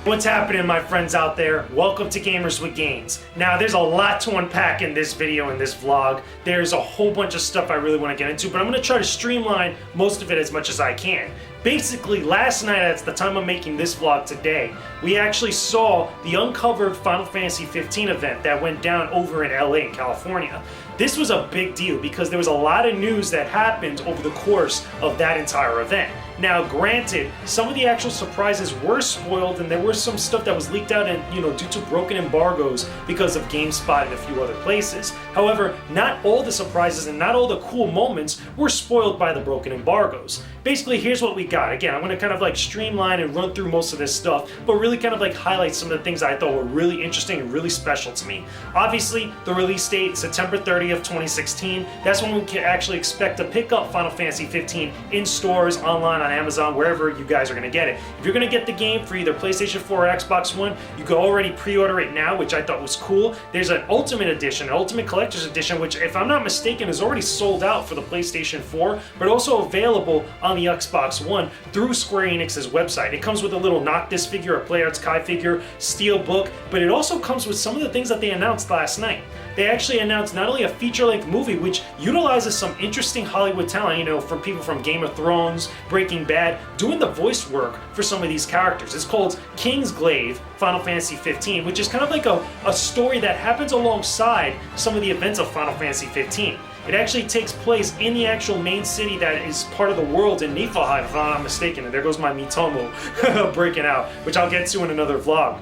What's happening, my friends out there? Welcome to Gamers with Gains. Now, there's a lot to unpack in this video and this vlog. There's a whole bunch of stuff I really want to get into, but I'm going to try to streamline most of it as much as I can. Basically, last night, at the time of making this vlog today, we actually saw the uncovered Final Fantasy 15 event that went down over in LA in California. This was a big deal because there was a lot of news that happened over the course of that entire event. Now, granted, some of the actual surprises were spoiled and there was some stuff that was leaked out and, due to broken embargoes because of GameSpot and a few other places. However, not all the surprises and not all the cool moments were spoiled by the broken embargoes. Basically, here's what we got. Again, I'm going to kind of streamline and run through most of this stuff, but really kind of highlight some of the things I thought were really interesting and really special to me. Obviously, the release date, September 30th, 2016. That's when we can actually expect to pick up Final Fantasy 15 in stores, online, on Amazon, wherever you guys are going to get it. If you're going to get the game for either PlayStation 4 or Xbox One, you can already pre-order it now, which I thought was cool. There's an Ultimate Edition, an Ultimate Collector's Edition, which, if I'm not mistaken, is already sold out for the PlayStation 4, but also available on the Xbox One through Square Enix's website. It comes with a little Noctis figure, a PlayArts Kai figure, steel book, but it also comes with some of the things that they announced last night. They actually announced not only a feature-length movie, which utilizes some interesting Hollywood talent, from people from Game of Thrones, Breaking Bad, doing the voice work for some of these characters. It's called Kingsglaive Final Fantasy 15, which is kind of like a story that happens alongside some of the events of Final Fantasy 15. It actually takes place in the actual main city that is part of the world in Niflheim, if I'm not mistaken. And there goes my Mitomo breaking out, which I'll get to in another vlog.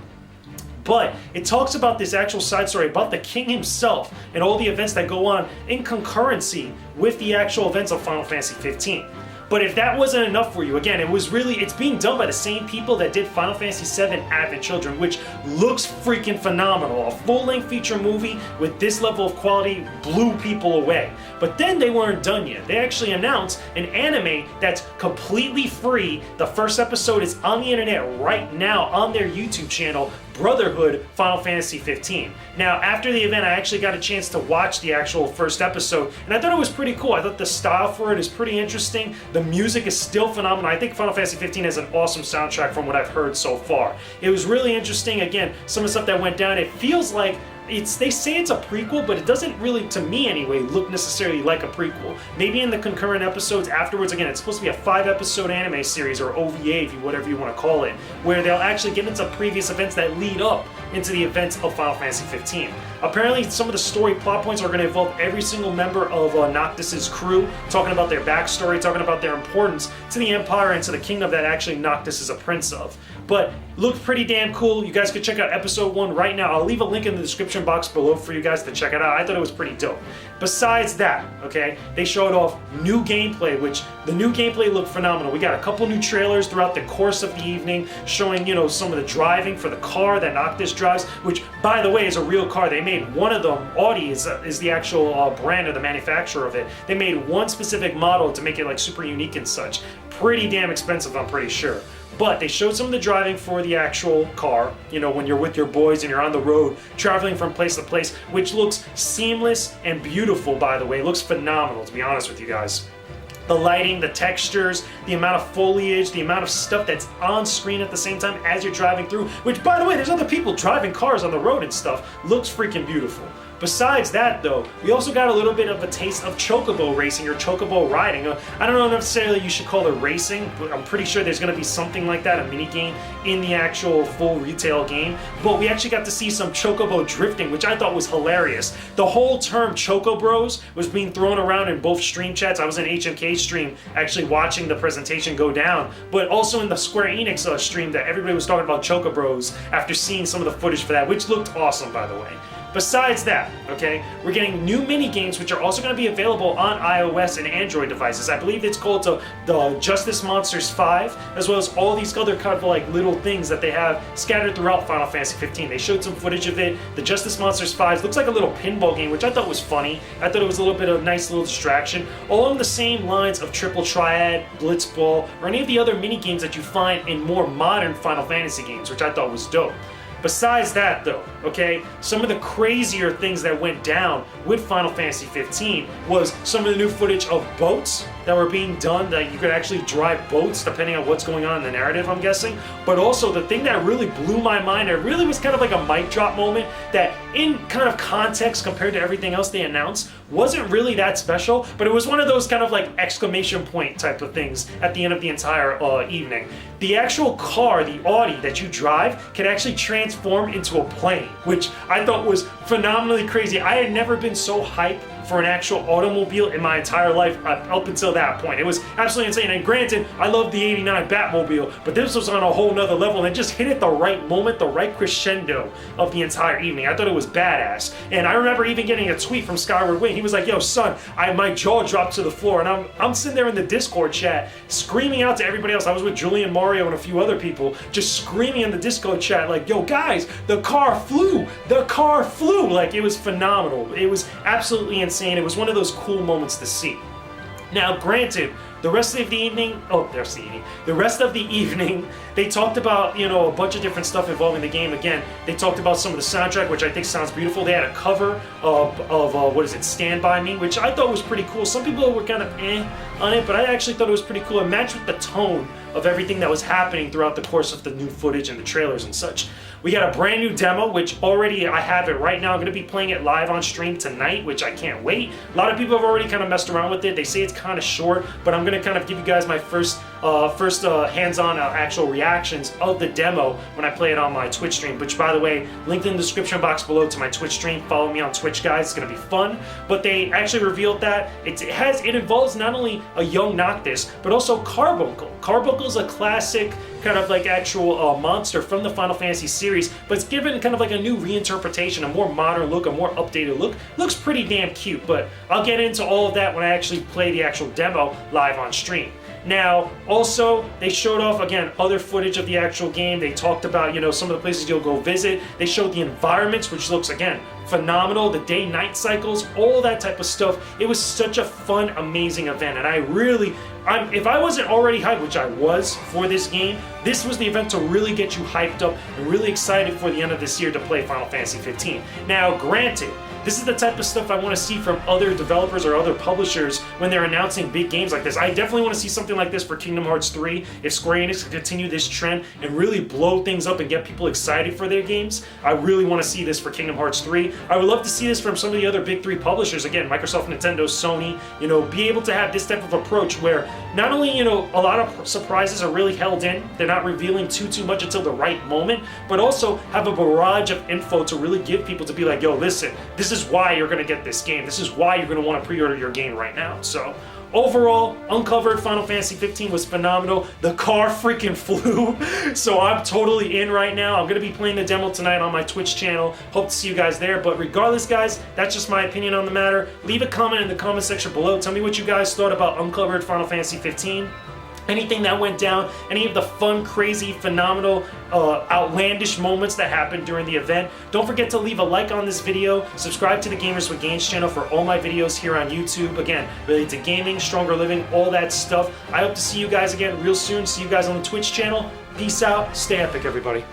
But it talks about this actual side story about the king himself and all the events that go on in concurrency with the actual events of Final Fantasy 15. But if that wasn't enough for you, again, it's being done by the same people that did Final Fantasy VII Advent Children, which looks freaking phenomenal. A full-length feature movie with this level of quality blew people away. But then they weren't done yet. They actually announced an anime that's completely free. The first episode is on the internet right now on their YouTube channel, Brotherhood Final Fantasy 15. Now, after the event, I actually got a chance to watch the actual first episode, and I thought it was pretty cool. I thought the style for it is pretty interesting. The music is still phenomenal. I think Final Fantasy 15 has an awesome soundtrack from what I've heard so far. It was really interesting. Again, some of the stuff that went down, it feels like they say it's a prequel, but it doesn't really, to me anyway, look necessarily like a prequel. Maybe in the concurrent episodes afterwards, again, it's supposed to be a 5-episode anime series, or OVA, whatever you want to call it, where they'll actually get into previous events that lead up into the events of Final Fantasy 15. Apparently, some of the story plot points are going to involve every single member of Noctis' crew, talking about their backstory, talking about their importance to the Empire and to the kingdom that actually Noctis is a prince of. But looked pretty damn cool. You guys can check out episode 1 right now. I'll leave a link in the description box below for you guys to check it out. I thought it was pretty dope. Besides that, okay, they showed off new gameplay, which the new gameplay looked phenomenal. We got a couple new trailers throughout the course of the evening showing, some of the driving for the car that Noctis drives, which, by the way, is a real car. They made one of them. Audi is the actual brand or the manufacturer of it. They made one specific model to make it super unique and such. Pretty damn expensive, I'm pretty sure. But they showed some of the driving for the actual car, when you're with your boys and you're on the road, traveling from place to place, which looks seamless and beautiful, by the way. It looks phenomenal, to be honest with you guys. The lighting, the textures, the amount of foliage, the amount of stuff that's on screen at the same time as you're driving through, which, by the way, there's other people driving cars on the road and stuff, looks freaking beautiful. Besides that, though, we also got a little bit of a taste of chocobo racing or chocobo riding. I don't know necessarily you should call it racing, but I'm pretty sure there's going to be something like that, a mini game in the actual full retail game. But we actually got to see some chocobo drifting, which I thought was hilarious. The whole term chocobros was being thrown around in both stream chats. I was in HMK's stream actually watching the presentation go down, but also in the Square Enix stream that everybody was talking about chocobros after seeing some of the footage for that, which looked awesome, by the way. Besides that, okay, we're getting new mini games which are also going to be available on iOS and Android devices. I believe it's called the Justice Monsters 5, as well as all these other kind of little things that they have scattered throughout Final Fantasy 15. They showed some footage of it. The Justice Monsters 5 looks like a little pinball game, which I thought was funny. I thought it was a little bit of a nice little distraction, along the same lines of Triple Triad, Blitzball, or any of the other mini games that you find in more modern Final Fantasy games, which I thought was dope. Besides that, though, okay, some of the crazier things that went down with Final Fantasy 15 was some of the new footage of boats, that were being done, that you could actually drive boats depending on what's going on in the narrative, I'm guessing. But also the thing that really blew my mind, it really was kind of like a mic drop moment that in kind of context compared to everything else they announced wasn't really that special, but it was one of those kind of like exclamation point type of things at the end of the entire evening. The actual car, the Audi that you drive, can actually transform into a plane, which I thought was phenomenally crazy. I had never been so hyped for an actual automobile in my entire life up until that point. It was absolutely insane. And granted, I love the '89 Batmobile, but this was on a whole nother level, and it just hit at the right moment, the right crescendo of the entire evening. I thought it was badass. And I remember even getting a tweet from Skyward Wing. He was like, "Yo, son, my jaw dropped to the floor," and I'm sitting there in the Discord chat screaming out to everybody else. I was with Julian, Mario, and a few other people, just screaming in the Discord chat like, "Yo, guys, the car flew! The car flew!" Like, it was phenomenal. It was absolutely insane. It was one of those cool moments to see. Now, granted, the rest of the evening, they talked about, you know, a bunch of different stuff involving the game. Again, they talked about some of the soundtrack, which I think sounds beautiful. They had a cover of what is it, Stand By Me, which I thought was pretty cool. Some people were kind of on it, but I actually thought it was pretty cool. It matched with the tone of everything that was happening throughout the course of the new footage and the trailers and such. We got a brand new demo, which already I have it right now. I'm going to be playing it live on stream tonight, which I can't wait. A lot of people have already kind of messed around with it. They say it's kind of short, but I'm going to kind of give you guys my first hands-on actual reactions of the demo when I play it on my Twitch stream, which, by the way, linked in the description box below to my Twitch stream. Follow me on Twitch, guys. It's going to be fun. But they actually revealed that it involves not only a young Noctis, but also Carbuncle. Carbuncle's a classic kind of like actual monster from the Final Fantasy series, but it's given kind of like a new reinterpretation, a more modern look, a more updated look. Looks pretty damn cute, but I'll get into all of that when I actually play the actual demo live on stream. Now, also, they showed off, again, other footage of the actual game. They talked about, you know, some of the places you'll go visit. They showed the environments, which looks, again, phenomenal. The day-night cycles, all that type of stuff. It was such a fun, amazing event, and if I wasn't already hyped, which I was for this game, this was the event to really get you hyped up and really excited for the end of this year to play Final Fantasy 15. Now, granted, this is the type of stuff I want to see from other developers or other publishers when they're announcing big games like this. I definitely want to see something like this for Kingdom Hearts 3. If Square Enix can continue this trend and really blow things up and get people excited for their games, I really want to see this for Kingdom Hearts 3. I would love to see this from some of the other big three publishers. Again, Microsoft, Nintendo, Sony, you know, be able to have this type of approach where not only, you know, a lot of surprises are really held in, they're not revealing too much until the right moment, but also have a barrage of info to really give people to be like, yo, listen, this is why you're going to get this game. This is why you're going to want to pre-order your game right now. So overall, Uncovered Final Fantasy 15 was phenomenal. The car freaking flew, so I'm totally in right now. I'm going to be playing the demo tonight on my Twitch channel. Hope to see you guys there, but regardless, guys, that's just my opinion on the matter. Leave a comment in the comment section below. Tell me what you guys thought about Uncovered Final Fantasy 15. Anything that went down, any of the fun, crazy, phenomenal, outlandish moments that happened during the event. Don't forget to leave a like on this video, subscribe to the Gamers with Gains channel for all my videos here on YouTube. Again, related to gaming, stronger living, all that stuff. I hope to see you guys again real soon. See you guys on the Twitch channel. Peace out. Stay epic, everybody.